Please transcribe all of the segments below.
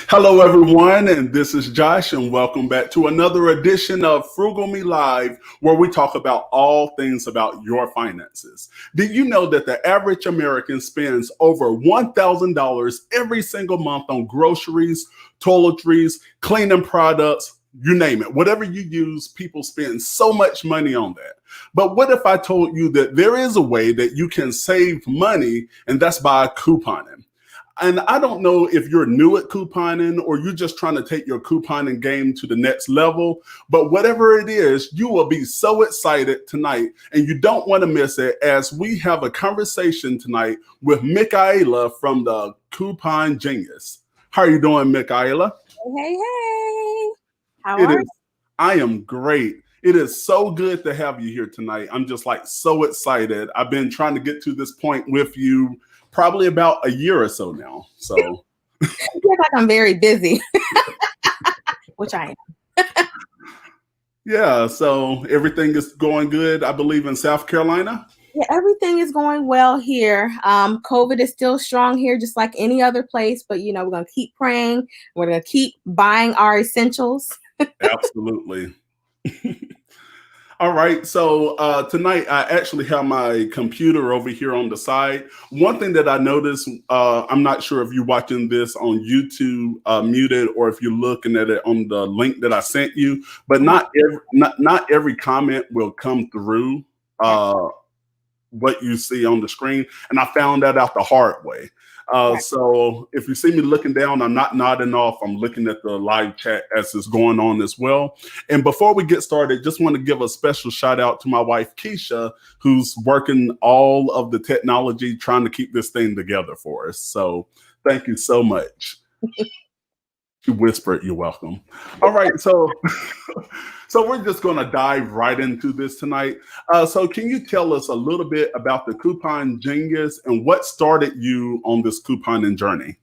Hello, everyone, and this is Josh, and welcome back to another edition of Frugal Me Live, where we talk about all things about your finances. Did you know that the average American spends over $1,000 every single month on groceries, toiletries, cleaning products, you name it? Whatever you use, people spend so much money on that. But what if I told you that there is a way that you can save money, and that's by couponing? And I don't know if you're new at couponing or you're just trying to take your couponing game to the next level, but whatever it is, you will be so excited tonight and you don't want to miss it as we have a conversation tonight with Mickiala from the Coupon Genius. How are you doing, Mickiala? Hey. How are you? I am great. It is so good to have you here tonight. I'm just so excited. I've been trying to get to this point with you probably about a year or so now. So you look like I'm very busy, which I am. Yeah, so everything is going good, I believe, in South Carolina. Yeah, everything is going well here. COVID is still strong here, just like any other place. But, we're going to keep praying. We're going to keep buying our essentials. Absolutely. All right, so tonight I actually have my computer over here on the side. One thing that I noticed, I'm not sure if you're watching this on YouTube muted or if you're looking at it on the link that I sent you, but not every comment will come through what you see on the screen, and I found that out the hard way. So if you see me looking down, I'm not nodding off. I'm looking at the live chat as it's going on as well. And before we get started, just want to give a special shout out to my wife, Keisha, who's working all of the technology, trying to keep this thing together for us. So thank you so much. She whispered, "You're welcome." All right, so we're just going to dive right into this tonight. So can you tell us a little bit about the Coupon Genius and what started you on this couponing journey?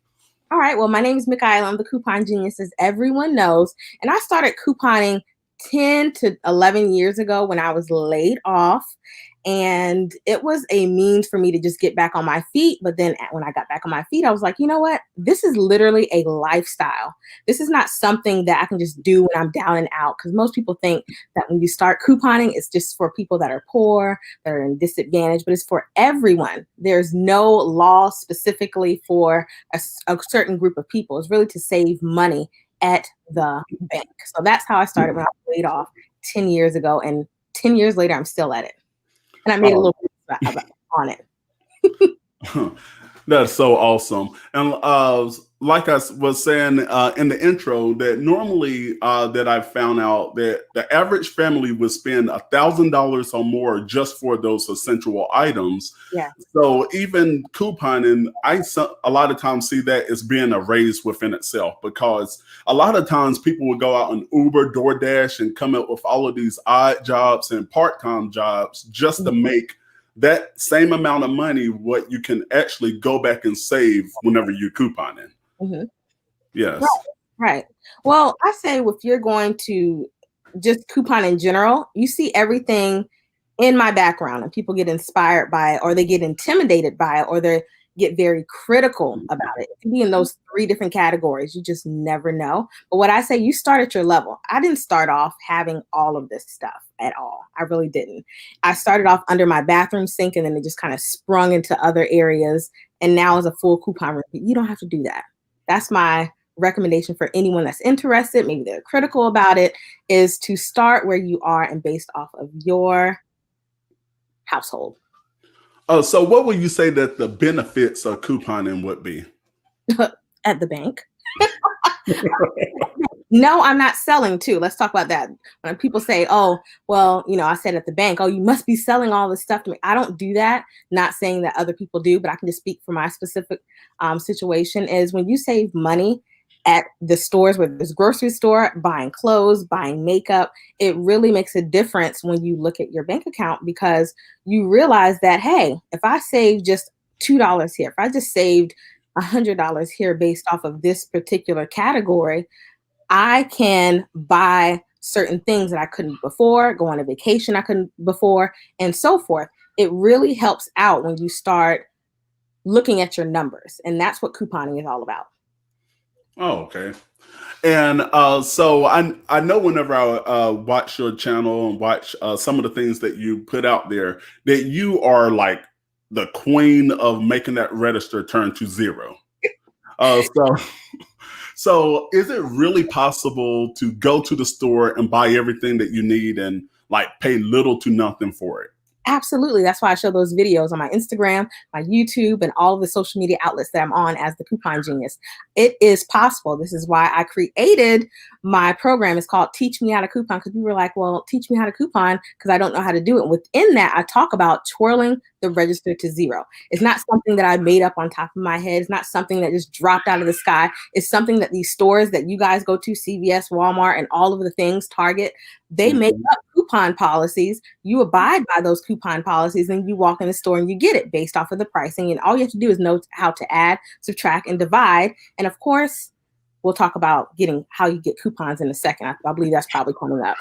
All right, well, my name is Mickiala. I'm the Coupon Genius, as everyone knows. And I started couponing 10 to 11 years ago when I was laid off. And it was a means for me to just get back on my feet. But then when I got back on my feet, I was like, you know what? This is literally a lifestyle. This is not something that I can just do when I'm down and out. Because most people think that when you start couponing, it's just for people that are poor, that are in disadvantage, but it's for everyone. There's no law specifically for a certain group of people. It's really to save money at the bank. So that's how I started when I was laid off 10 years ago. And 10 years later, I'm still at it. And I made a little bit on it. That's so awesome. And like I was saying in the intro, that normally that I found out that the average family would spend $1,000 or more just for those essential items. Yeah. So even couponing, a lot of times see that as being a raise within itself, because a lot of times people will go out on Uber, DoorDash, and come up with all of these odd jobs and part-time jobs just to make that same amount of money what you can actually go back and save whenever you're couponing. Mm-hmm. Yes. Right. Well, I say if you're going to just coupon in general, you see everything in my background and people get inspired by it, or they get intimidated by it, or they get very critical about it. It can be in those three different categories. You just never know. But what I say, you start at your level. I didn't start off having all of this stuff at all. I really didn't. I started off under my bathroom sink, and then it just kind of sprung into other areas. And now is a full coupon room. You don't have to do that. That's my recommendation for anyone that's interested. Maybe they're critical about it, is to start where you are and based off of your household. So what would you say that the benefits of couponing would be? At the bank. No, I'm not selling too. Let's talk about that. When people say, oh, well, I said at the bank, oh, you must be selling all this stuff to me. I don't do that. Not saying that other people do, but I can just speak for my specific situation. Is when you save money at the stores, whether it's grocery store, buying clothes, buying makeup, it really makes a difference when you look at your bank account, because you realize that, hey, if I save just $2 here, if I just saved $100 here based off of this particular category, I can buy certain things that I couldn't before, go on a vacation I couldn't before, and so forth. It really helps out when you start looking at your numbers. And that's what couponing is all about. Oh, okay. And so I know whenever I watch your channel and watch some of the things that you put out there, that you are like the queen of making that register turn to zero. So so is it really possible to go to the store and buy everything that you need and like pay little to nothing for it? Absolutely. That's why I show those videos on my Instagram, my YouTube, and all of the social media outlets that I'm on as the Coupon Genius. It is possible. This is why I created my program. It's called Teach Me How to Coupon, because we were like, well, teach me how to coupon because I don't know how to do it. And within that, I talk about twirling the register to zero. It's not something that I made up on top of my head. It's not something that just dropped out of the sky. It's something that these stores that you guys go to, CVS, Walmart, and all of the things, Target, they make Mhm. up coupon policies. You abide by those coupon policies and you walk in the store and you get it based off of the pricing. And all you have to do is know how to add, subtract, and divide. And of course, we'll talk about getting how you get coupons in a second. I believe that's probably coming up.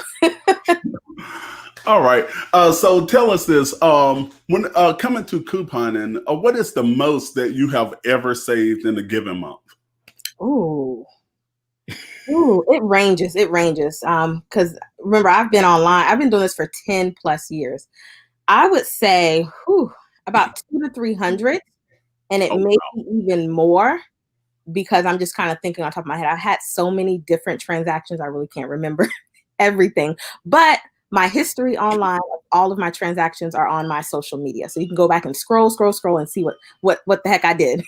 All right. So tell us this. When coming to couponing, what is the most that you have ever saved in a given month? Ooh. Ooh, it ranges. It ranges. Because remember, I've been online. I've been doing this for 10 plus years. I would say, about 2 to 300, and it Oh, may be even more because I'm just kind of thinking on top of my head. I've had so many different transactions, I really can't remember everything. But my history online, all of my transactions are on my social media, so you can go back and scroll, and see what the heck I did.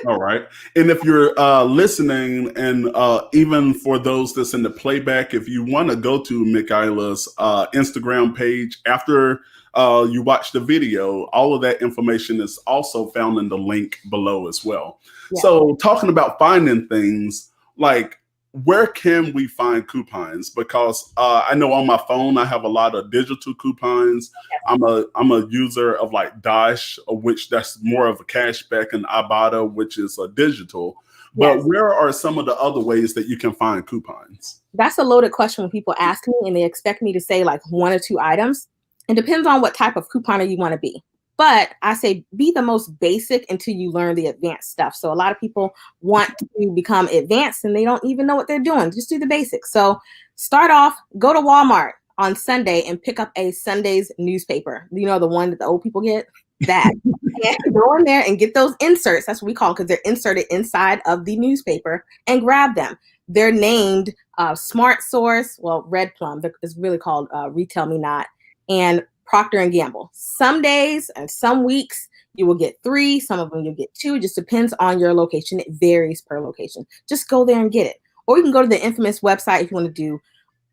all right. And if you're listening, and even for those that's in the playback, if you want to go to Mickiala's Instagram page after you watch the video, all of that information is also found in the link below as well. Yeah. So, talking about finding things, like where can we find coupons? Because I know on my phone I have a lot of digital coupons. I'm a user of like Dash, which that's more of a cashback, and Ibotta, which is a digital. But Yes. where are some of the other ways that you can find coupons? That's a loaded question when people ask me and they expect me to say like one or two items. It depends on what type of couponer you want to be. But I say be the most basic until you learn the advanced stuff. So a lot of people want to become advanced and they don't even know what they're doing. Just do the basics. So start off, go to Walmart on Sunday and pick up a Sunday's newspaper. You know, the one that the old people get? That. And go in there and get those inserts. That's what we call them, because they're inserted inside of the newspaper, and grab them. They're named Smart Source, well, Red Plum, it's really called Retail Me Not, and Procter and Gamble. Some days and some weeks you will get 3, some of them you'll get 2. It just depends on your location. It varies per location. Just go there and get it. Or you can go to the infamous website if you want to do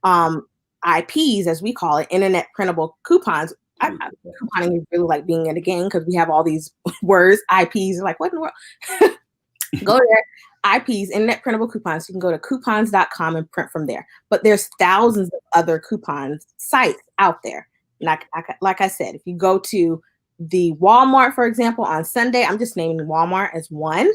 IPs, as we call it, internet printable coupons. Couponing is really like being in a game because we have all these words, IPs, like what in the world? Go there, IPs, internet printable coupons. You can go to coupons.com and print from there. But there's thousands of other coupon sites out there. Like I said, if you go to the Walmart, for example, on Sunday, I'm just naming Walmart as one.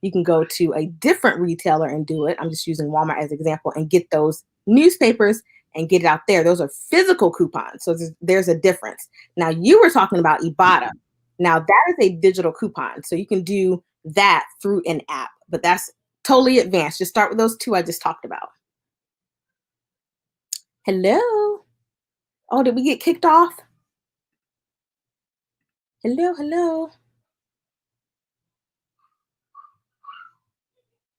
You can go to a different retailer and do it. I'm just using Walmart as an example and get those newspapers and get it out there. Those are physical coupons. So there's a difference. Now, you were talking about Ibotta. Now, that is a digital coupon. So you can do that through an app, but that's totally advanced. Just start with those 2 I just talked about. Hello. Oh, did we get kicked off? Hello.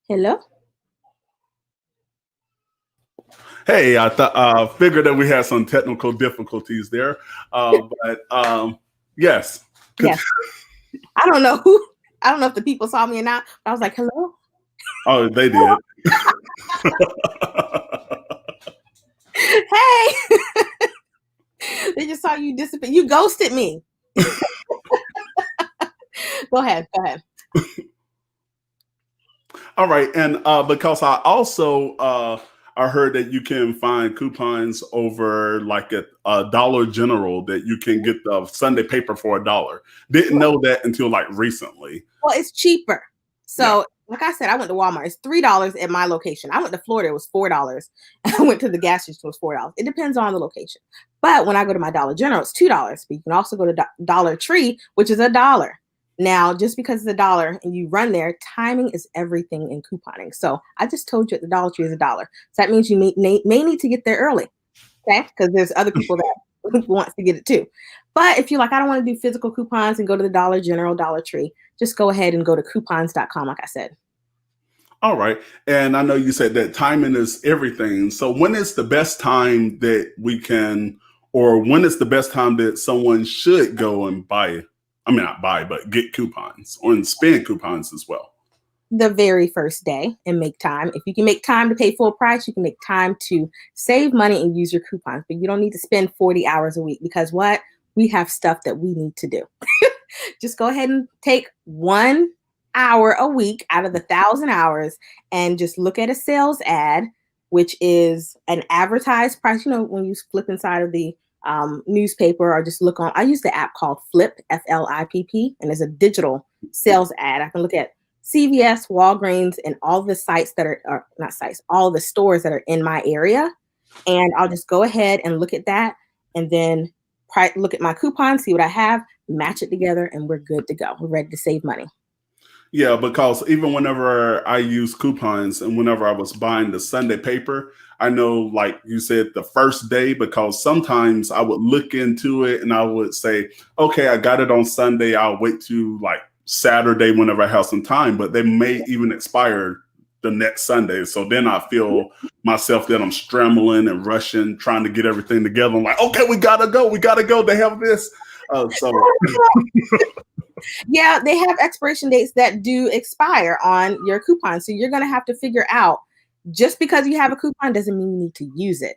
Hello. Hey, I thought figured that we had some technical difficulties there, but yes. Yes. I don't know if the people saw me or not, but I was like, hello. Oh, they did. Hey. They just saw you disappear. You ghosted me. Go ahead. All right, and because I also I heard that you can find coupons over like at Dollar General, that you can get the Sunday paper for $1. Didn't know that until like recently. Well, it's cheaper. So, like I said, I went to Walmart. It's $3 at my location. I went to Florida. It was $4. I went to the gas station. It was $4. It depends on the location. But when I go to my Dollar General, it's $2. But you can also go to Dollar Tree, which is $1. Now, just because it's $1 and you run there, timing is everything in couponing. So I just told you the Dollar Tree is $1. So that means you may need to get there early, okay? Because there's other people that wants to get it too. But if you're like, I don't want to do physical coupons and go to the Dollar General, Dollar Tree, just go ahead and go to coupons.com, like I said. All right. And I know you said that timing is everything. So when is the best time that we can, or when is the best time that someone should go and buy, I mean, not buy, but get coupons or spend coupons as well? The very first day and make time. If you can make time to pay full price, you can make time to save money and use your coupons, but you don't need to spend 40 hours a week because what? We have stuff that we need to do. Just go ahead and take 1 hour a week out of the 1,000 hours and just look at a sales ad, which is an advertised price. You know, when you flip inside of the newspaper or just look on, I use the app called Flip, F-L-I-P-P, and it's a digital sales ad. I can look at CVS, Walgreens, and all the sites that are not sites, all the stores that are in my area. And I'll just go ahead and look at that and then look at my coupon, see what I have, match it together, and we're good to go. We're ready to save money. Yeah, because even whenever I use coupons and whenever I was buying the Sunday paper, I know, like you said, the first day, because sometimes I would look into it and I would say, okay, I got it on Sunday. I'll wait to like Saturday whenever I have some time, but they may even expire the next Sunday. So then I feel myself that I'm scrambling and rushing, trying to get everything together. I'm like, okay, we gotta go. They have this. Yeah, they have expiration dates that do expire on your coupon. So you're going to have to figure out, just because you have a coupon doesn't mean you need to use it.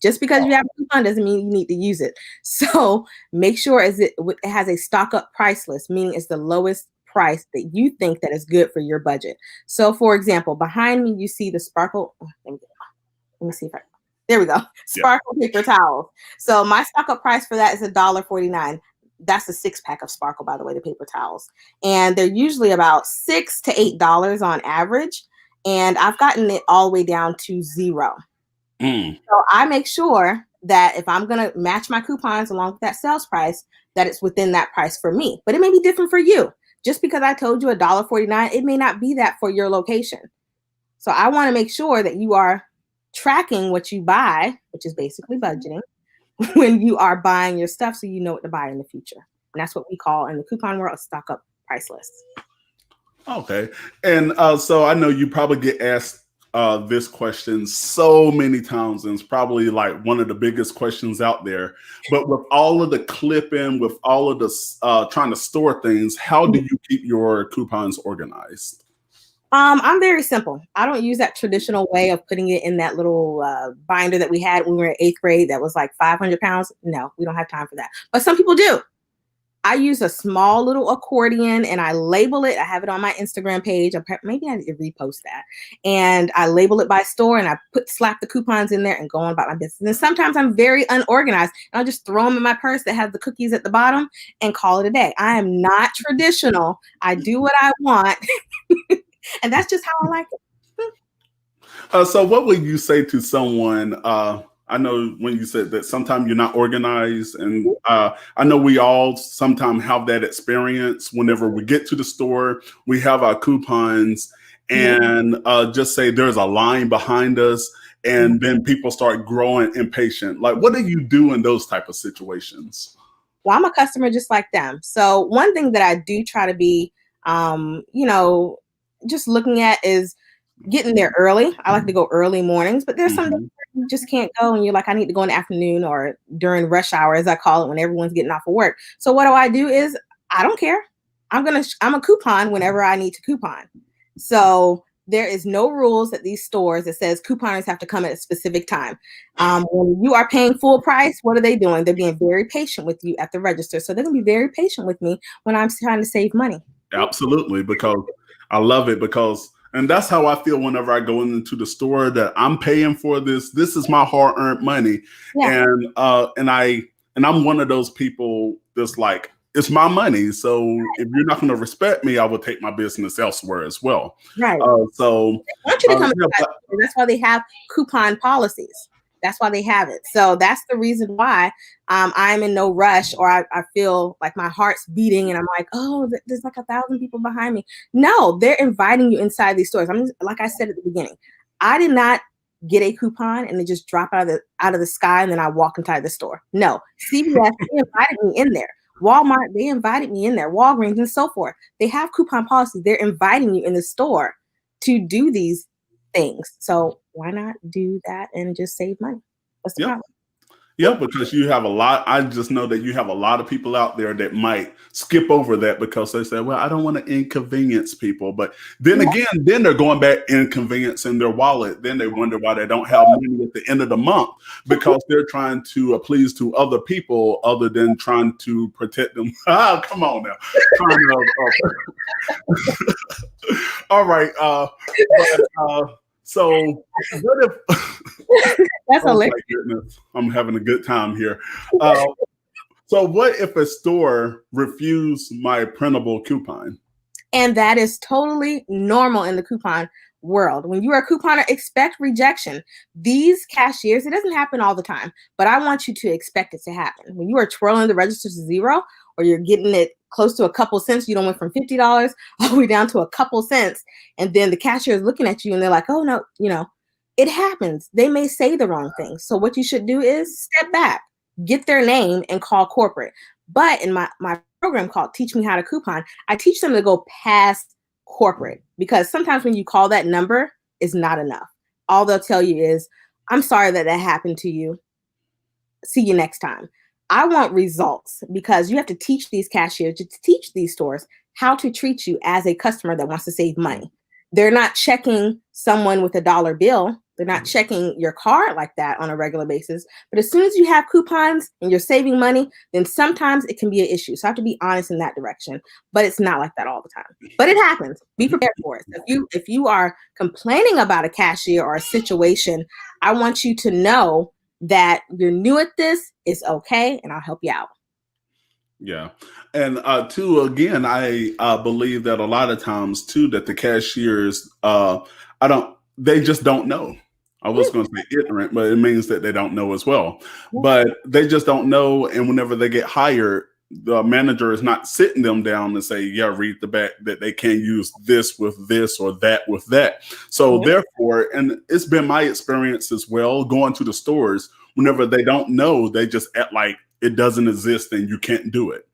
Just because you have a coupon doesn't mean you need to use it. So make sure it has a stock up price list, meaning it's the lowest price that you think that is good for your budget. So for example, behind me, you see the Sparkle. Let me see if there we go. Sparkle paper towels. So my stock up price for that is $1.49. That's a 6-pack of Sparkle, by the way, the paper towels. And they're usually about $6 to $8 on average. And I've gotten it all the way down to $0. So I make sure that if I'm going to match my coupons along with that sales price, that it's within that price for me. But it may be different for you. Just because I told you $1.49, it may not be that for your location. So I want to make sure that you are tracking what you buy, which is basically budgeting, when you are buying your stuff, so you know what to buy in the future. And that's what we call in the coupon world a stock up price list. Okay. And so I know you probably get asked this question so many times, and it's probably like one of the biggest questions out there. But with all of the clipping, with all of the trying to store things, how do you keep your coupons organized? I'm very simple. I don't use that traditional way of putting it in that little binder that we had when we were in 8th grade that was like 500 pounds. No, we don't have time for that. But some people do. I use a small little accordion and I label it. I have it on my Instagram page. Maybe I need to repost that. And I label it by store and I slap the coupons in there and go on about my business. And sometimes I'm very unorganized and I'll just throw them in my purse that has the cookies at the bottom and call it a day. I am not traditional. I do what I want. And that's just how I like it. So what would you say to someone, I know when you said that sometimes you're not organized, and I know we all sometimes have that experience whenever we get to the store, we have our coupons and just say there's a line behind us and then people start growing impatient. Like, what do you do in those type of situations? Well, I'm a customer just like them. So one thing that I do try to be, just looking at is getting there early. I like to go early mornings, but there's some days where you just can't go and you're like, I need to go in the afternoon or during rush hour, as I call it, when everyone's getting off of work. So what I do is I don't care. I'm a coupon whenever I need to coupon. So there is no rules at these stores that says couponers have to come at a specific time. When you are paying full price, what are they doing? They're being very patient with you at the register. So they're going to be very patient with me when I'm trying to save money. Absolutely, because I love it, and that's how I feel whenever I go into the store, that I'm paying for this. This is my hard-earned money. Yeah. And I'm one of those people that's like, it's my money. So if you're not going to respect me, I will take my business elsewhere as well. Right. So I want you to come. That's why they have coupon policies. That's why they have it. So that's the reason why I'm in no rush, or I feel like my heart's beating and I'm like, oh, there's like 1,000 people behind me. No, they're inviting you inside these stores. Like I said at the beginning, I did not get a coupon and they just drop out of the sky and then I walk inside the store. No, CVS, they invited me in there. Walmart, they invited me in there. Walgreens and so forth. They have coupon policies. They're inviting you in the store to do these things. So why not do that and just save money? What's the problem? Yeah, because you have a lot. I just know that you have a lot of people out there that might skip over that because they say, well, I don't want to inconvenience people. But then again, then they're going back inconveniencing their wallet. Then they wonder why they don't have money at the end of the month because they're trying to please to other people other than trying to protect them. Come on now. All right. So what if that's hilarious. I'm having a good time here. So what if a store refused my printable coupon? And that is totally normal in the coupon world. When you are a couponer, expect rejection. These cashiers, it doesn't happen all the time, but I want you to expect it to happen. When you are twirling the register to zero, or you're getting it close to a couple cents, you don't went from $50 all the way down to a couple cents, and then the cashier is looking at you and they're like, oh no, it happens. They may say the wrong thing. So what you should do is step back, get their name and call corporate. But in my program called Teach Me How to Coupon, I teach them to go past corporate, because sometimes when you call that number, it's not enough. All they'll tell you is, I'm sorry that happened to you. See you next time. I want results, because you have to teach these cashiers, to teach these stores how to treat you as a customer that wants to save money. They're not checking someone with a dollar bill. They're not checking your card like that on a regular basis. But as soon as you have coupons and you're saving money, then sometimes it can be an issue. So I have to be honest in that direction. But it's not like that all the time. But it happens. Be prepared for it. If you are complaining about a cashier or a situation, I want you to know that you're new at this, it's okay, and I'll help you out. Yeah. And too, again, I believe that a lot of times too, that the cashiers, they just don't know. I was going to say ignorant, but it means that they don't know as well. But they just don't know. And whenever they get hired, the manager is not sitting them down and say, yeah, read the back that they can't use this with this or that with that. So therefore, and it's been my experience as well, going to the stores, whenever they don't know, they just act like it doesn't exist and you can't do it.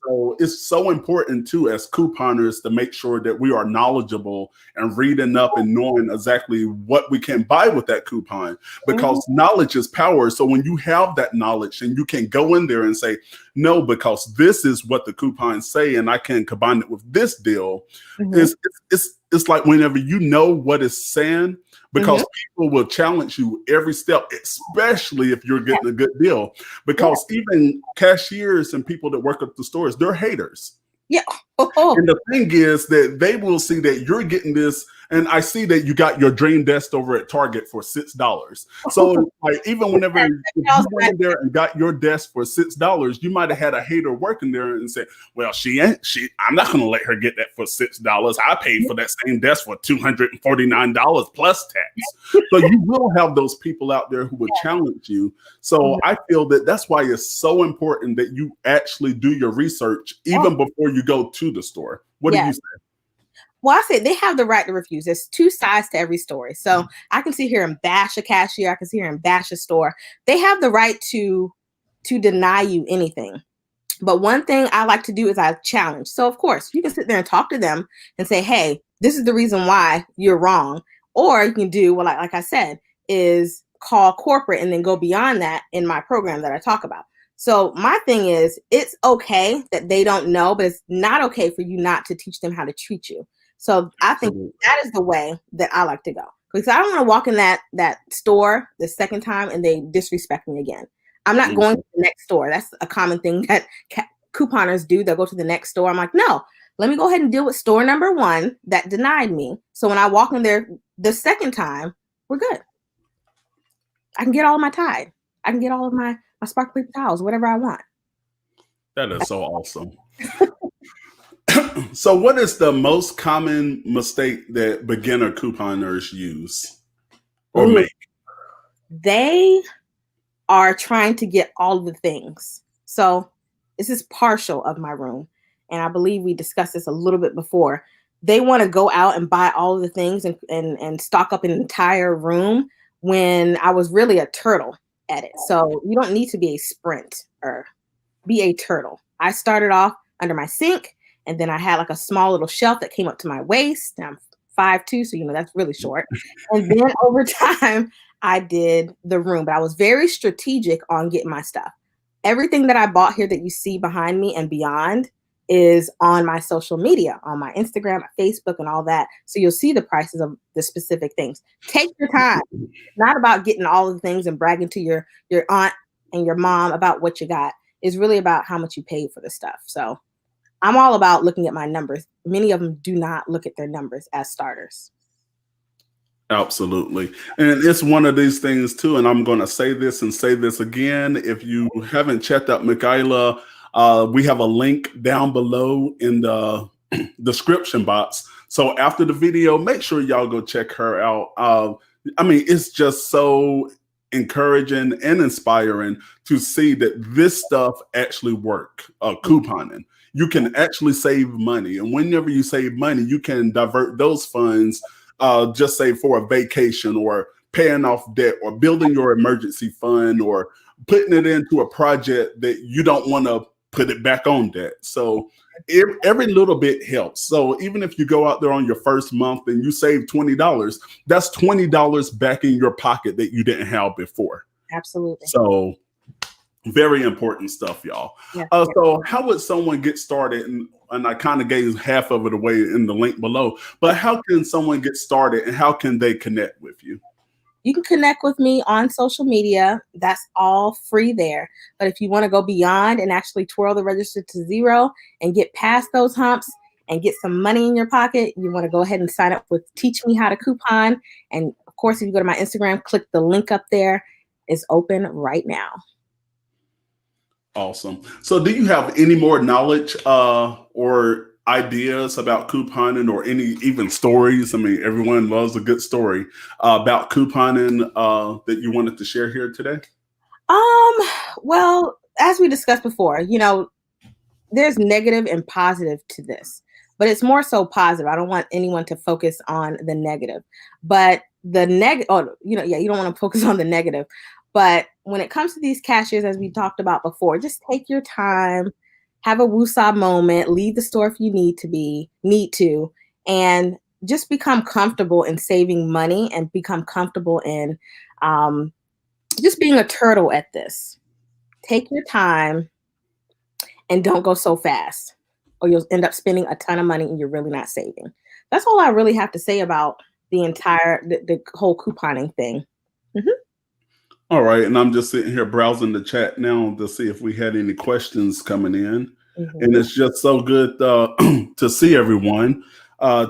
So it's so important too, as couponers, to make sure that we are knowledgeable and reading up and knowing exactly what we can buy with that coupon, because knowledge is power. So when you have that knowledge and you can go in there and say, no, because this is what the coupons say, and I can combine it with this deal. It's like whenever you know what it's saying, because people will challenge you every step, especially if you're getting a good deal, because even cashiers and people that work at the stores, they're haters. And the thing is that they will see that you're getting this, and I see that you got your dream desk over at Target for $6. So like, even whenever you went in there and got your desk for $6, you might have had a hater working there and said, well, I'm not going to let her get that for $6. I paid for that same desk for $249 plus tax. So you will have those people out there who will challenge you. So I feel that that's why it's so important that you actually do your research even before you go to the store. What do you say? Well, I say they have the right to refuse. There's two sides to every story. So I can sit here and bash a cashier. I can sit here and bash a store. They have the right to deny you anything. But one thing I like to do is I challenge. So of course you can sit there and talk to them and say, hey, this is the reason why you're wrong. Or you can do what, like I said, is call corporate and then go beyond that in my program that I talk about. So my thing is, it's okay that they don't know, but it's not okay for you not to teach them how to treat you. So I think that is the way that I like to go, because I don't want to walk in that store the second time and they disrespect me again. I'm not going to the next store. That's a common thing that couponers do. They'll go to the next store. I'm like, no, let me go ahead and deal with store number one that denied me. So when I walk in there the second time, we're good. I can get all of my Tide. I can get all of my sparkly towels, whatever I want. That is so awesome. So what is the most common mistake that beginner couponers use or make? they are trying to get all of the things. So this is partial of my room. And I believe we discussed this a little bit before. They want to go out and buy all of the things and stock up an entire room when I was really a turtle at it. So you don't need to be a sprinter, be a turtle. I started off under my sink, and then I had like a small little shelf that came up to my waist. And I'm 5'2", so that's really short. And then over time, I did the room, but I was very strategic on getting my stuff. Everything that I bought here that you see behind me and beyond is on my social media, on my Instagram, my Facebook, and all that. So you'll see the prices of the specific things. Take your time. It's not about getting all of the things and bragging to your aunt and your mom about what you got. It's really about how much you paid for the stuff. So I'm all about looking at my numbers. Many of them do not look at their numbers as starters. Absolutely. And it's one of these things too, and I'm going to say this and say this again. If you haven't checked out Mickiala, we have a link down below in the description box. So after the video, make sure y'all go check her out. I mean, it's just so encouraging and inspiring to see that this stuff actually work. Couponing. You can actually save money. And whenever you save money, you can divert those funds, just say for a vacation or paying off debt or building your emergency fund or putting it into a project that you don't want to put it back on debt. So every little bit helps. So even if you go out there on your first month and you save $20, that's $20 back in your pocket that you didn't have before. Absolutely. So very important stuff, y'all. Yeah. So how would someone get started? And I kind of gave half of it away in the link below, but how can someone get started and how can they connect with you? You can connect with me on social media. That's all free there. But if you want to go beyond and actually twirl the register to zero and get past those humps and get some money in your pocket, you want to go ahead and sign up with Teach Me How to Coupon. And of course, if you go to my Instagram, click the link up there. It's open right now. Awesome. So do you have any more knowledge or ideas about couponing or any even stories? I mean, everyone loves a good story about couponing that you wanted to share here today? Well, as we discussed before, there's negative and positive to this, but it's more so positive. I don't want anyone to focus on the negative, but the negative, you don't want to focus on the negative. But when it comes to these cashiers, as we talked about before, just take your time, have a woosah moment, leave the store if you need to, and just become comfortable in saving money and become comfortable in just being a turtle at this. Take your time and don't go so fast, or you'll end up spending a ton of money and you're really not saving. That's all I really have to say about the whole couponing thing. Mm-hmm. All right, and I'm just sitting here browsing the chat now to see if we had any questions coming in. Mm-hmm. And it's just so good to see everyone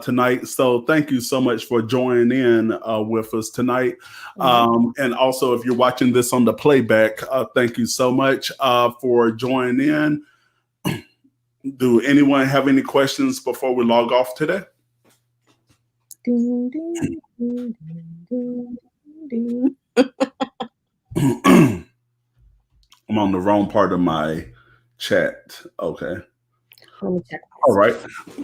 tonight. So thank you so much for joining in with us tonight. Mm-hmm. And also, if you're watching this on the playback, thank you so much for joining in. Do anyone have any questions before we log off today? I'm on the wrong part of my chat. Okay. Let me check. All right.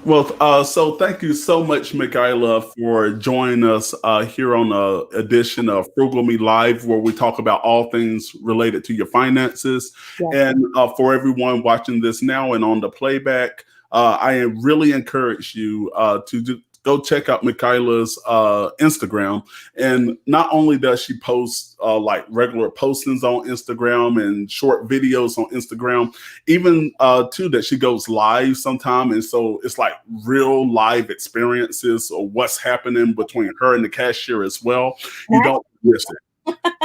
Well, so thank you so much, Mickiala, for joining us here on an edition of Frugal Me Live, where we talk about all things related to your finances. Yes. And for everyone watching this now and on the playback, I really encourage you to go check out Mickiala's Instagram. And not only does she post like regular postings on Instagram and short videos on Instagram, even too that she goes live sometime. And so it's like real live experiences of what's happening between her and the cashier as well. You don't miss it.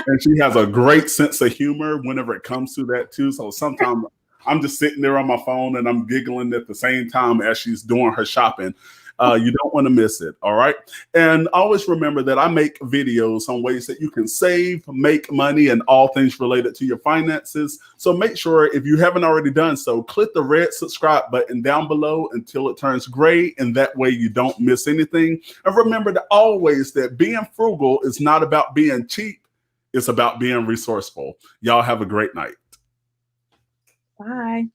And she has a great sense of humor whenever it comes to that too. So sometimes I'm just sitting there on my phone and I'm giggling at the same time as she's doing her shopping. You don't want to miss it. All right. And always remember that I make videos on ways that you can save, make money, and all things related to your finances. So make sure, if you haven't already done so, click the red subscribe button down below until it turns gray. And that way you don't miss anything. And remember that always that being frugal is not about being cheap. It's about being resourceful. Y'all have a great night. Bye.